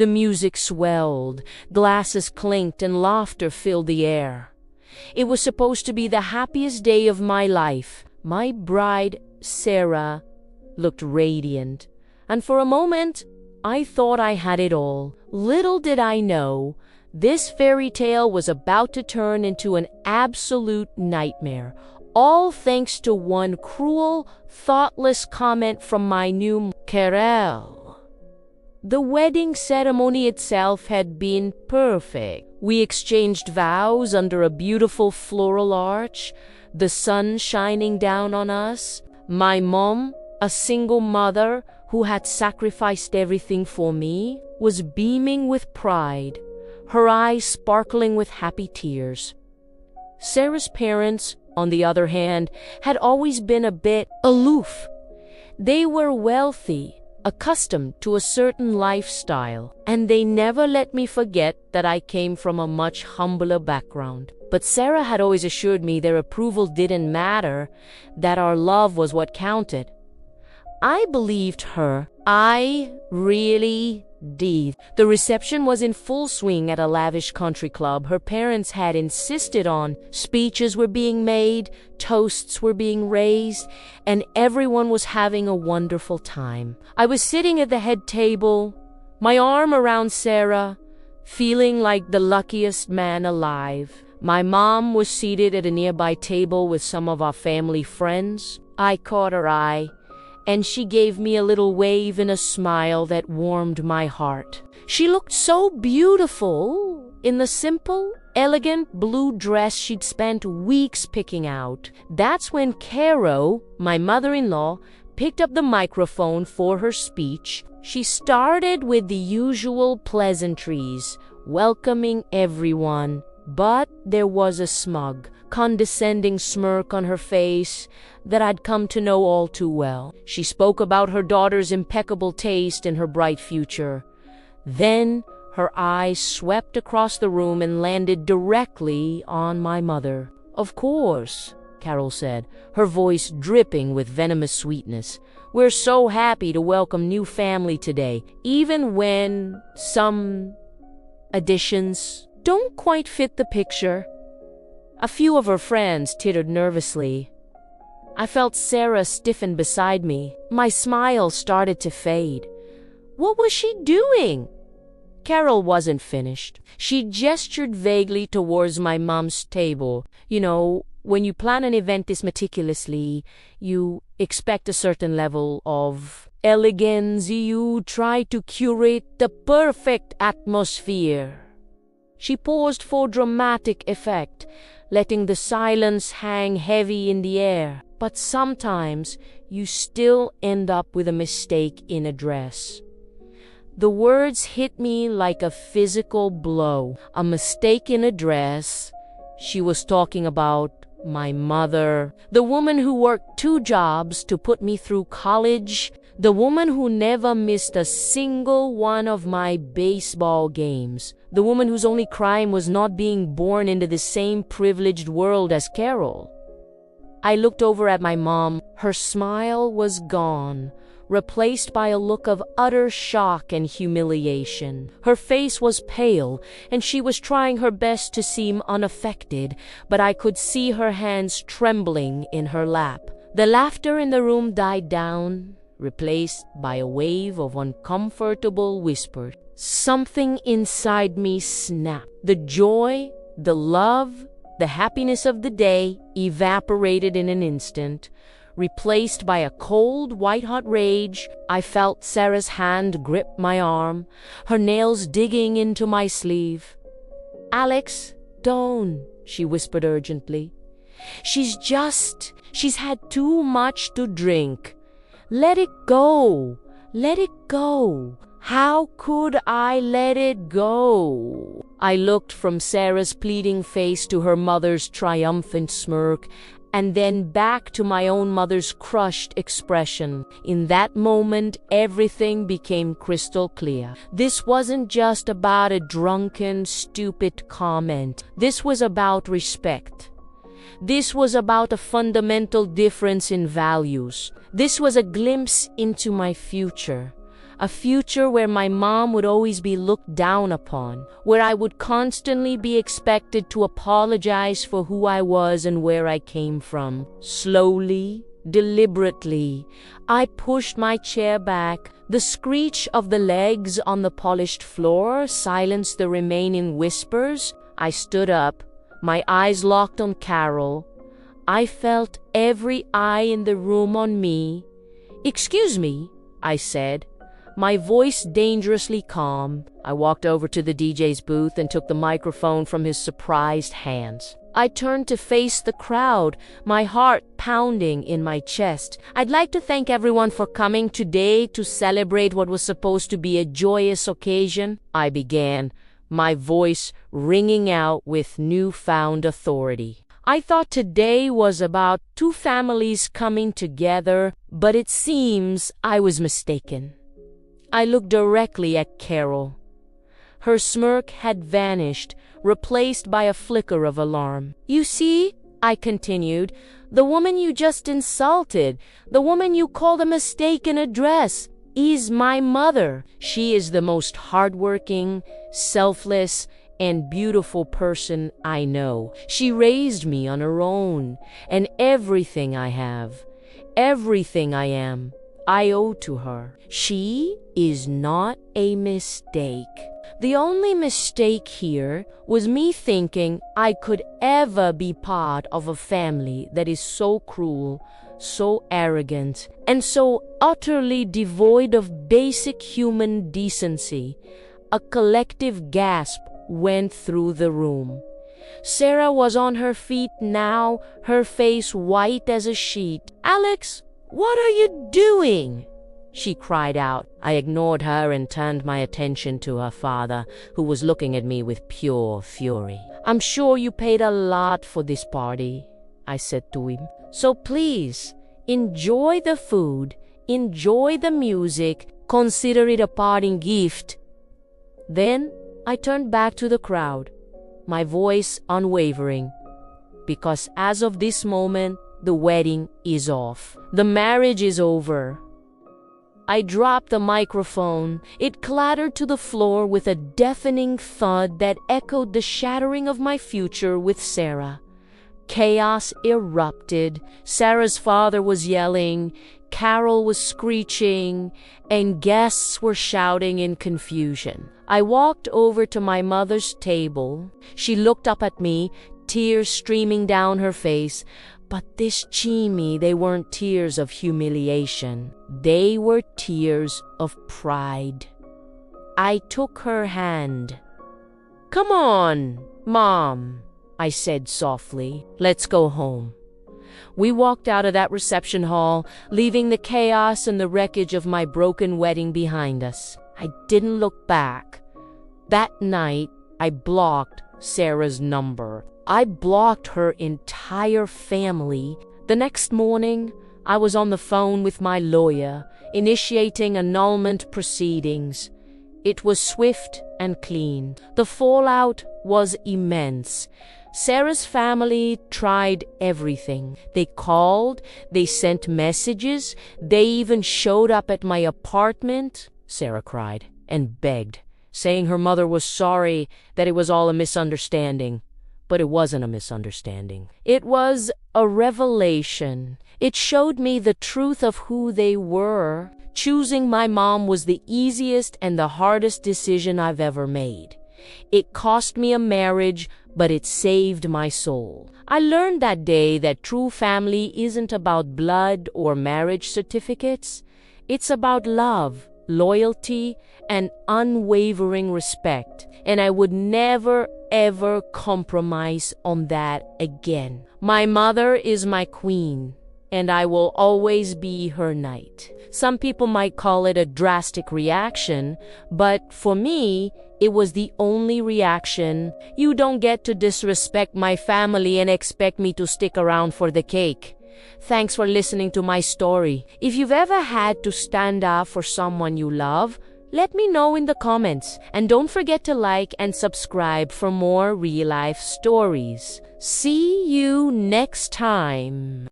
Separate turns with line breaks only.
The music swelled, glasses clinked, and laughter filled the air. It was supposed to be the happiest day of my life. My bride, Sarah, looked radiant, and for a moment, I thought I had it all. Little did I know, this fairy tale was about to turn into an absolute nightmare, all thanks to one cruel, thoughtless comment from my new Betrayal. The wedding ceremony itself had been perfect. We exchanged vows under a beautiful floral arch, the sun shining down on us. My mom, a single mother who had sacrificed everything for me, was beaming with pride, her eyes sparkling with happy tears. Sarah's parents, on the other hand, had always been a bit aloof. They were wealthy, accustomed to a certain lifestyle, and they never let me forget that I came from a much humbler background. But Sarah had always assured me their approval didn't matter, that our love was what counted. I believed her. I really did. The reception was in full swing at a lavish country club her parents had insisted on. Speeches were being made, toasts were being raised, and everyone was having a wonderful time. I was sitting at the head table, my arm around Sarah, feeling like the luckiest man alive. My mom was seated at a nearby table with some of our family friends. I caught her eye, and she gave me a little wave and a smile that warmed my heart. She looked so beautiful in the simple, elegant blue dress she'd spent weeks picking out. That's when Caro, my mother-in-law, picked up the microphone for her speech. She started with the usual pleasantries, welcoming everyone. But there was a smug, condescending smirk on her face that I'd come to know all too well. She spoke about her daughter's impeccable taste and her bright future. Then her eyes swept across the room and landed directly on my mother. "Of course," Carol said, her voice dripping with venomous sweetness. "We're so happy to welcome new family today, even when some additions don't quite fit the picture." A few of her friends tittered nervously. I felt Sarah stiffen beside me. My smile started to fade. What was she doing? Carol wasn't finished. She gestured vaguely towards my mom's table. "You know, when you plan an event this meticulously, you expect a certain level of elegance. You try to curate the perfect atmosphere." She paused for dramatic effect, letting the silence hang heavy in the air. "But sometimes you still end up with a mistake in a dress." The words hit me like a physical blow. A mistake in a dress. She was talking about my mother, the woman who worked 2 jobs to put me through college, the woman who never missed a single one of my baseball games, the woman whose only crime was not being born into the same privileged world as Carol. I looked over at my mom. Her smile was gone, replaced by a look of utter shock and humiliation. Her face was pale, and she was trying her best to seem unaffected, but I could see her hands trembling in her lap. The laughter in the room died down, replaced by a wave of uncomfortable whispers. Something inside me snapped. The joy, the love, the happiness of the day evaporated in an instant, replaced by a cold, white-hot rage. I felt Sarah's hand grip my arm, her nails digging into my sleeve. "Alex, don't," she whispered urgently. She's had too much to drink. Let it go. Let it go." How could I let it go? I looked from Sarah's pleading face to her mother's triumphant smirk, and then back to my own mother's crushed expression. In that moment, everything became crystal clear. This wasn't just about a drunken, stupid comment. This was about respect. This was about a fundamental difference in values. This was a glimpse into my future. A future where my mom would always be looked down upon, where I would constantly be expected to apologize for who I was and where I came from. Slowly, deliberately, I pushed my chair back. The screech of the legs on the polished floor silenced the remaining whispers. I stood up, my eyes locked on Carol. I felt every eye in the room on me. "Excuse me," I said, my voice dangerously calm. I walked over to the DJ's booth and took the microphone from his surprised hands. I turned to face the crowd, my heart pounding in my chest. "I'd like to thank everyone for coming today to celebrate what was supposed to be a joyous occasion," I began, my voice ringing out with newfound authority. I thought today was about two families coming together, but it seems I was mistaken. I looked directly at Carol. Her smirk had vanished, replaced by a flicker of alarm. "You see," I continued, "the woman you just insulted, the woman you called a mistaken address, is my mother. She is the most hardworking, selfless, and beautiful person I know. She raised me on her own, and everything I have, everything I am, I owe to her. She is not a mistake." The only mistake here was me thinking I could ever be part of a family that is so cruel, so arrogant, and so utterly devoid of basic human decency. A collective gasp went through the room. Sarah was on her feet now, her face white as a sheet. "Alex, what are you doing?" she cried out. I ignored her and turned my attention to her father, who was looking at me with pure fury. "I'm sure you paid a lot for this party," I said to him. "So please, enjoy the food, enjoy the music, consider it a parting gift." Then I turned back to the crowd, my voice unwavering, because as of this moment, the wedding is off. The marriage is over. I dropped the microphone. It clattered to the floor with a deafening thud that echoed the shattering of my future with Sarah. Chaos erupted. Sarah's father was yelling, Carol was screeching, and guests were shouting in confusion. I walked over to my mother's table. She looked up at me, tears streaming down her face. But this Chimi, they weren't tears of humiliation. They were tears of pride. I took her hand. "Come on, Mom," I said softly. "Let's go home." We walked out of that reception hall, leaving the chaos and the wreckage of my broken wedding behind us. I didn't look back. That night, I blocked Sarah's number. I blocked her entire family. The next morning, I was on the phone with my lawyer, initiating annulment proceedings. It was swift and clean. The fallout was immense. Sarah's family tried everything. They called, they sent messages, they even showed up at my apartment, Sarah cried, and begged, saying her mother was sorry, that it was all a misunderstanding. But it wasn't a misunderstanding. It was a revelation. It showed me the truth of who they were. Choosing my mom was the easiest and the hardest decision I've ever made. It cost me a marriage, but it saved my soul. I learned that day that true family isn't about blood or marriage certificates. It's about love, loyalty, and unwavering respect. And I would never, ever compromise on that again. My mother is my queen, and I will always be her knight. Some people might call it a drastic reaction, but for me, it was the only reaction. You don't get to disrespect my family and expect me to stick around for the cake. Thanks for listening to my story. If you've ever had to stand up for someone you love, let me know in the comments. And don't forget to like and subscribe for more real-life stories. See you next time.